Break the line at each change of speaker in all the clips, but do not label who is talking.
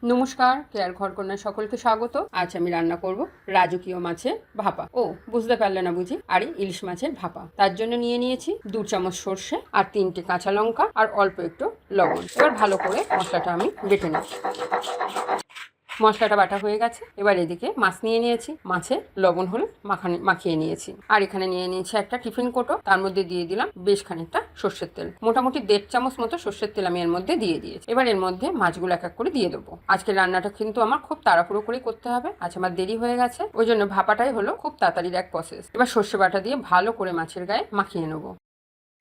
নমস্কার, কেয়ার ঘরকন্যায় সকলকে স্বাগত। আজ আমি রান্না করব রাজকীয় মাছের ভাপা। ও বুঝতে পারলে না বুঝি? আরে ইলিশ মাছের ভাপা। তার জন্য নিয়ে নিয়েছি 2 চামচ সর্ষে আর 3টে কাঁচা লঙ্কা আর অল্প একটু লবণ। এবার ভালো করে মশলাটা আমি বেটে নিই। মশলাটা বাটা হয়ে গেছে। এবার এদিকে মাছ নিয়ে নিয়েছি, মাছে লবণ হলুদ মাখিয়ে নিয়েছি। আর এখানে নিয়ে নিয়েছি একটা টিফিন কোটো, তার মধ্যে দিয়ে দিলাম বেশ খানিকটা সর্ষের তেল। মোটামুটি 1.5 চামচ মতো সর্ষের তেল আমি এর মধ্যে দিয়ে দিয়েছি। এবার এর মধ্যে মাছগুলো এক এক করে দিয়ে দেবো। আজকে রান্নাটা কিন্তু আমার খুব তাড়াহুড়ো করে করতে হবে, আজ আমার দেরি হয়ে গেছে, ওই জন্য ভাপাটাই হলো খুব তাড়াতাড়ির এক প্রসেস। এবার সর্ষে বাটা দিয়ে ভালো করে মাছের গায়ে মাখিয়ে নেবো।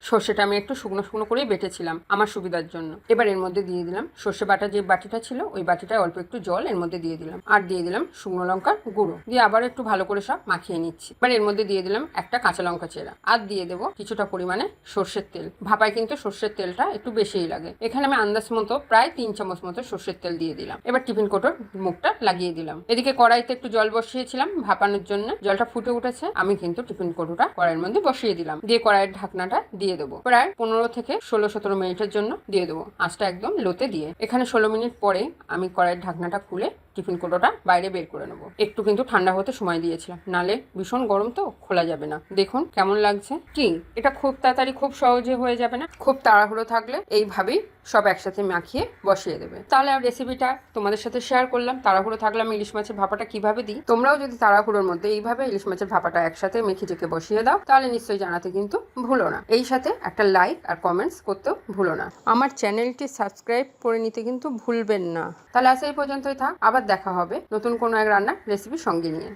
সর্ষেটা আমি একটু শুকনো শুকনো করেই বেটেছিলাম আমার সুবিধার জন্য। এবার এর মধ্যে দিয়ে দিলাম সর্ষে বাটা, যে বাটিটা ছিল ওই বাটিটায় অল্প একটু জল এর মধ্যে দিয়ে দিলাম, আর দিয়ে দিলাম শুকনো লঙ্কার গুঁড়ো, দিয়ে আবার একটু ভালো করে সব মাখিয়ে নিচ্ছি। এবার এর মধ্যে দিয়ে দিলাম একটা কাঁচা লঙ্কা চেরা, আর দিয়ে দেবো কিছুটা পরিমাণে সর্ষের তেল। ভাপায় কিন্তু সর্ষের তেলটা একটু বেশিই লাগে। এখানে আমি আন্দাজ মতো প্রায় 3 চামচ মতো সর্ষের তেল দিয়ে দিলাম। এবার টিফিন কোটোর মুখটা লাগিয়ে দিলাম। এদিকে কড়াইতে একটু জল বসিয়েছিলাম ভাপানোর জন্য, জলটা ফুটে উঠেছে। আমি কিন্তু টিফিন কোটোটা কড়াইয়ের মধ্যে বসিয়ে দিলাম, দিয়ে কড়াইয়ের ঢাকনাটা দিয়ে দেবো। প্রায় 15 থেকে 16-17 মিনিটের জন্য দিয়ে দেবো, আঁচটা একদম লোতে দিয়ে। এখানে 16 মিনিট পরে আমি কড়াইয়ের ঢাকনাটা খুলে টিফিন কোটোটা বাইরে বের করে নেবো। একটু কিন্তু ঠান্ডা হতে সময় দিয়েছিলাম, নালে ভীষণ গরম তো খোলা যাবে না। দেখুন কেমন লাগছে। কি এটা খুব তাড়াতাড়ি খুব সহজে হয়ে যাবে না? খুব তাড়াহুড়ো থাকলে এইভাবেই সব একসাথে মাখিয়ে বসিয়ে দেবে। তাহলে আর রেসিপিটা তোমাদের সাথে শেয়ার করলাম। তাড়াহুড়ো থাকলে আমি ইলিশ মাছের ভাপাটা কিভাবে দিই, তোমরাও যদি তাড়াহুড়োর মধ্যে এইভাবে ইলিশ মাছের ভাপাটা একসাথে মেখে চেখে বসিয়ে দাও, তাহলে নিশ্চয়ই জানাতে কিন্তু ভুলো না। এই সাথে একটা লাইক আর কমেন্টস করতেও ভুলো না। আমার চ্যানেলটি সাবস্ক্রাইব করে নিতে কিন্তু ভুলবেন না। তাহলে আজ এই পর্যন্তই থাক, আবার দেখা হবে নতুন কোনো এক রান্নার রেসিপি সঙ্গে নিয়ে।